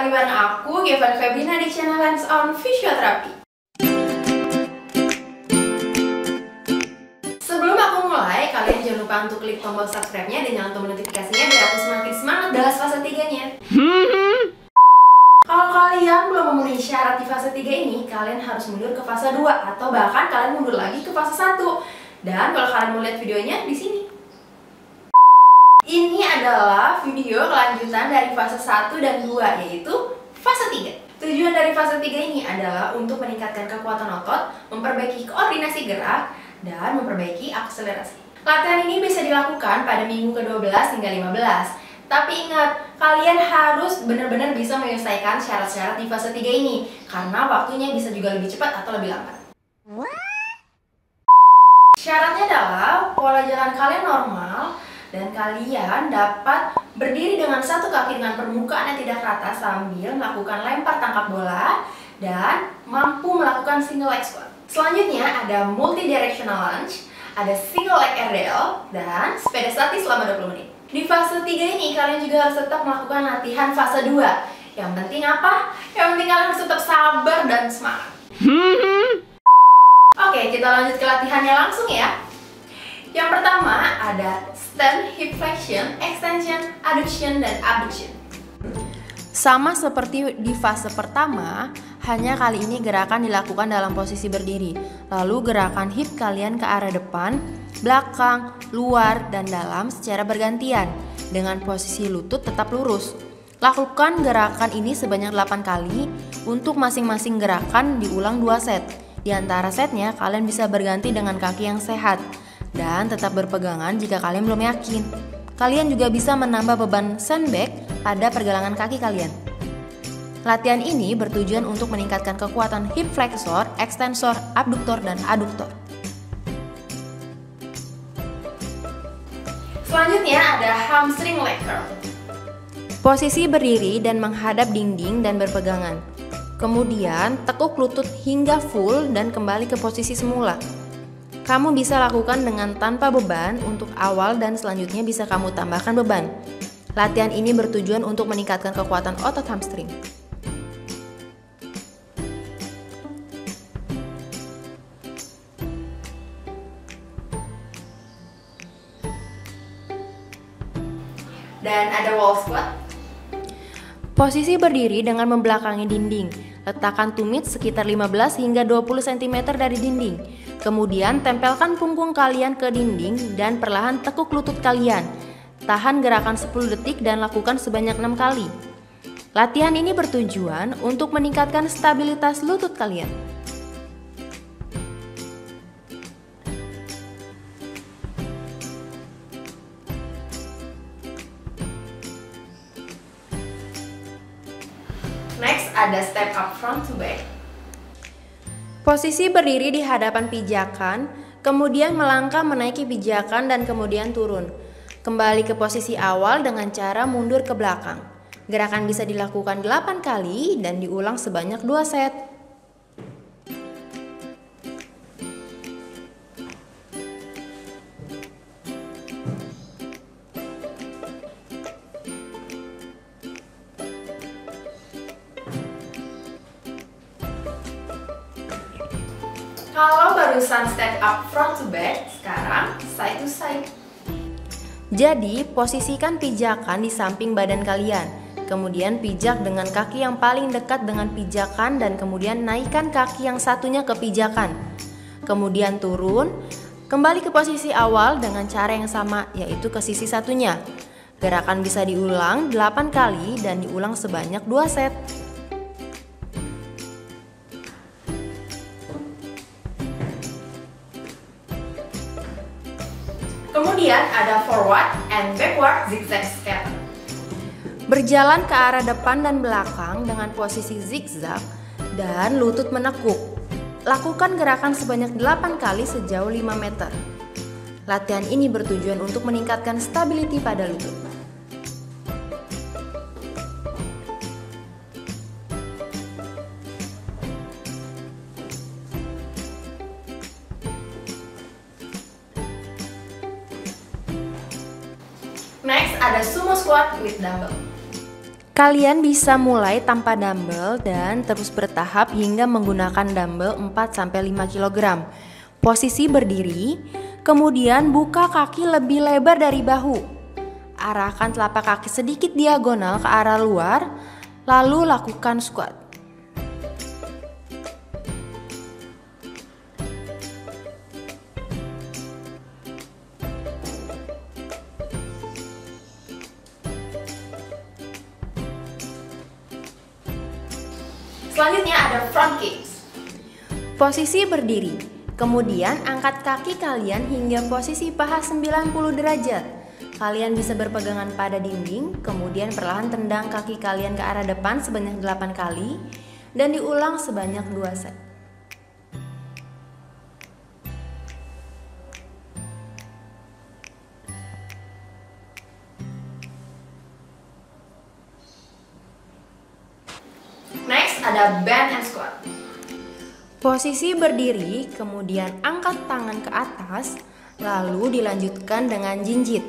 lagi bareng aku, Gevan Febrina di channel Hands On Physiotherapy. Sebelum aku mulai, kalian jangan lupa untuk klik tombol subscribe-nya dan nyalakan tombol notifikasinya biar aku semakin semangat bahas fase 3-nya. Kalau kalian belum memenuhi syarat di fase 3 ini, kalian harus mundur ke fase 2 atau bahkan kalian mundur lagi ke fase 1. Dan kalau kalian mau lihat videonya di sini. Ini adalah video kelanjutan dari fase 1 dan 2, yaitu fase 3. Tujuan dari fase 3 ini adalah untuk meningkatkan kekuatan otot, memperbaiki koordinasi gerak, dan memperbaiki akselerasi. Latihan ini bisa dilakukan pada minggu ke-12 hingga 15. Tapi ingat, kalian harus benar-benar bisa menyelesaikan syarat-syarat di fase 3 ini, karena waktunya bisa juga lebih cepat atau lebih lambat. Syaratnya adalah pola jalan kalian normal, dan kalian dapat berdiri dengan satu kaki dengan permukaan yang tidak rata sambil melakukan lempar tangkap bola dan mampu melakukan single leg squat. Selanjutnya ada multi directional lunge, ada single leg RDL, dan sepeda statis selama 20 menit. Di fase 3 ini kalian juga harus tetap melakukan latihan fase 2. Yang penting apa? Yang penting kalian harus tetap sabar dan semangat. Oke, kita lanjut ke latihannya langsung ya. Yang pertama ada stand hip flexion, extension, adduction, dan abduction. Sama seperti di fase pertama, hanya kali ini gerakan dilakukan dalam posisi berdiri. Lalu gerakan hip kalian ke arah depan, belakang, luar, dan dalam secara bergantian. Dengan posisi lutut tetap lurus. Lakukan gerakan ini sebanyak 8 kali. Untuk masing-masing gerakan diulang 2 set. Di antara setnya kalian bisa berganti dengan kaki yang sehat. Dan tetap berpegangan jika kalian belum yakin. Kalian juga bisa menambah beban sandbag pada pergelangan kaki kalian. Latihan ini bertujuan untuk meningkatkan kekuatan hip flexor, extensor, abduktor, dan aduktor. Selanjutnya ada hamstring leg curl. Posisi berdiri dan menghadap dinding dan berpegangan. Kemudian tekuk lutut hingga full dan kembali ke posisi semula. Kamu bisa lakukan dengan tanpa beban untuk awal dan selanjutnya bisa kamu tambahkan beban. Latihan ini bertujuan untuk meningkatkan kekuatan otot hamstring. Dan ada wall squat. Posisi berdiri dengan membelakangi dinding. Letakkan tumit sekitar 15 hingga 20 cm dari dinding. Kemudian tempelkan punggung kalian ke dinding dan perlahan tekuk lutut kalian. Tahan gerakan 10 detik dan lakukan sebanyak 6 kali. Latihan ini bertujuan untuk meningkatkan stabilitas lutut kalian. Next ada step up front to back. Posisi berdiri di hadapan pijakan, kemudian melangkah menaiki pijakan dan kemudian turun. Kembali ke posisi awal dengan cara mundur ke belakang. Gerakan bisa dilakukan 8 kali dan diulang sebanyak 2 set. Kalau barusan step up front to back, sekarang side to side. Jadi, posisikan pijakan di samping badan kalian. Kemudian pijak dengan kaki yang paling dekat dengan pijakan dan kemudian naikkan kaki yang satunya ke pijakan. Kemudian turun, kembali ke posisi awal dengan cara yang sama, yaitu ke sisi satunya. Gerakan bisa diulang 8 kali dan diulang sebanyak 2 set. Kemudian ada forward and backward zigzag step. Berjalan ke arah depan dan belakang dengan posisi zigzag dan lutut menekuk. Lakukan gerakan sebanyak 8 kali sejauh 5 meter. Latihan ini bertujuan untuk meningkatkan stability pada lutut. Next ada sumo squat with dumbbell. Kalian bisa mulai tanpa dumbbell dan terus bertahap hingga menggunakan dumbbell 4-5 kg. Posisi berdiri, kemudian buka kaki lebih lebar dari bahu. Arahkan telapak kaki sedikit diagonal ke arah luar, lalu lakukan squat. Selanjutnya ada front kicks. Posisi berdiri, kemudian angkat kaki kalian hingga posisi paha 90 derajat. Kalian bisa berpegangan pada dinding, kemudian perlahan tendang kaki kalian ke arah depan sebanyak 8 kali dan diulang sebanyak 2 set. Next ada bend and squat. Posisi berdiri, kemudian angkat tangan ke atas, lalu dilanjutkan dengan jinjit.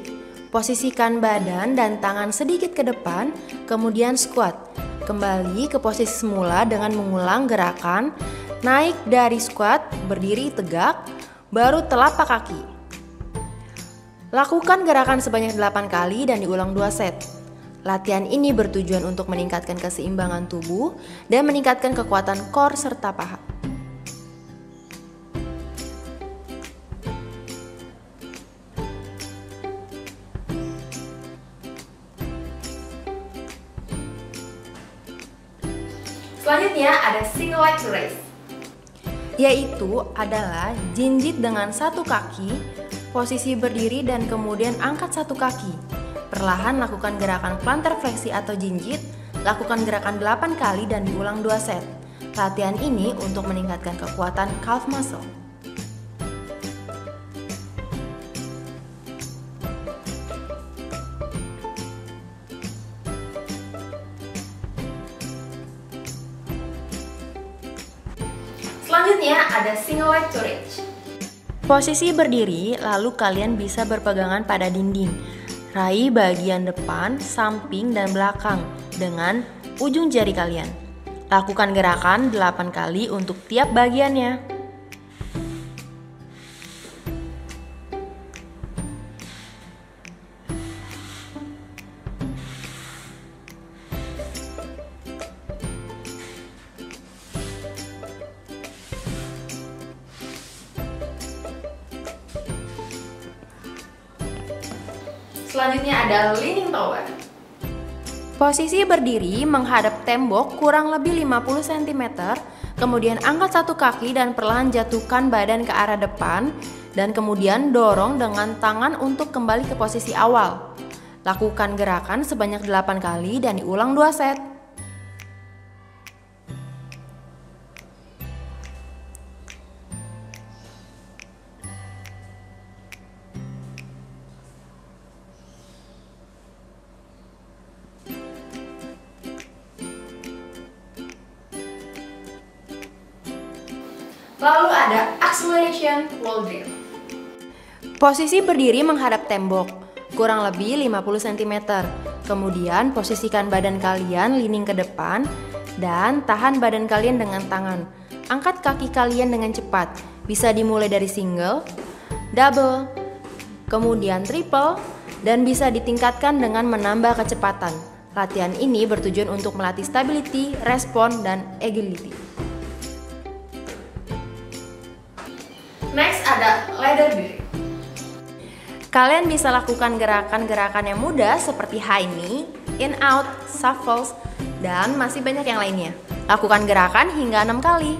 Posisikan badan dan tangan sedikit ke depan, kemudian squat. Kembali ke posisi semula dengan mengulang gerakan naik dari squat, berdiri tegak, baru telapak kaki. Lakukan gerakan sebanyak 8 kali dan diulang 2 set. Latihan ini bertujuan untuk meningkatkan keseimbangan tubuh dan meningkatkan kekuatan core serta paha. Selanjutnya ada single leg raise, yaitu adalah jinjit dengan satu kaki, posisi berdiri dan kemudian angkat satu kaki. Perlahan lakukan gerakan plantar fleksi atau jinjit, lakukan gerakan 8 kali dan diulang 2 set. Latihan ini untuk meningkatkan kekuatan calf muscle. Selanjutnya ada single leg to reach. Posisi berdiri, lalu kalian bisa berpegangan pada dinding. Raih bagian depan, samping, dan belakang dengan ujung jari kalian. Lakukan gerakan 8 kali untuk tiap bagiannya. Selanjutnya ada leaning tower. Posisi berdiri menghadap tembok kurang lebih 50 cm, kemudian angkat satu kaki dan perlahan jatuhkan badan ke arah depan, dan kemudian dorong dengan tangan untuk kembali ke posisi awal. Lakukan gerakan sebanyak 8 kali dan diulang 2 set. Lalu ada acceleration wall drill. Posisi berdiri menghadap tembok, kurang lebih 50 cm. Kemudian posisikan badan kalian leaning ke depan dan tahan badan kalian dengan tangan. Angkat kaki kalian dengan cepat. Bisa dimulai dari single, double, kemudian triple, dan bisa ditingkatkan dengan menambah kecepatan. Latihan ini bertujuan untuk melatih stability, respon, dan agility. Next ada ladder drill. Kalian bisa lakukan gerakan-gerakan yang mudah seperti high knee, in out, shuffles, dan masih banyak yang lainnya. Lakukan gerakan hingga 6 kali.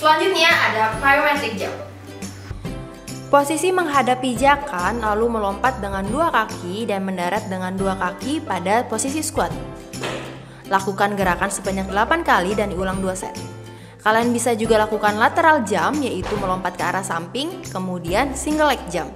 Selanjutnya ada plyometric jump. Posisi menghadap pijakan lalu melompat dengan 2 kaki dan mendarat dengan 2 kaki pada posisi squat. Lakukan gerakan sebanyak 8 kali dan diulang 2 set. Kalian bisa juga lakukan lateral jump, yaitu melompat ke arah samping, kemudian single leg jump.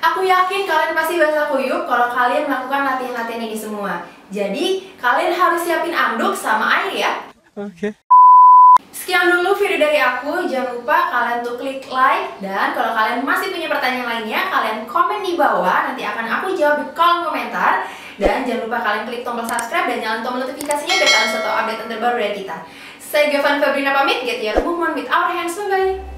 Aku yakin yakin kalian pasti basah kuyup kalau kalian melakukan latihan-latihan ini semua. Jadi, kalian harus siapin anduk sama air ya. Oke. Sekian dulu video dari aku. Jangan lupa kalian tuh klik like. Dan kalau kalian masih punya pertanyaan lainnya, kalian komen di bawah. Nanti akan aku jawab di kolom komentar. Dan jangan lupa kalian klik tombol subscribe dan nyalain tombol notifikasinya biar kalian selalu update terbaru dari kita. Saya Giovan Febrina pamit. Get your movement with our hands. Bye-bye.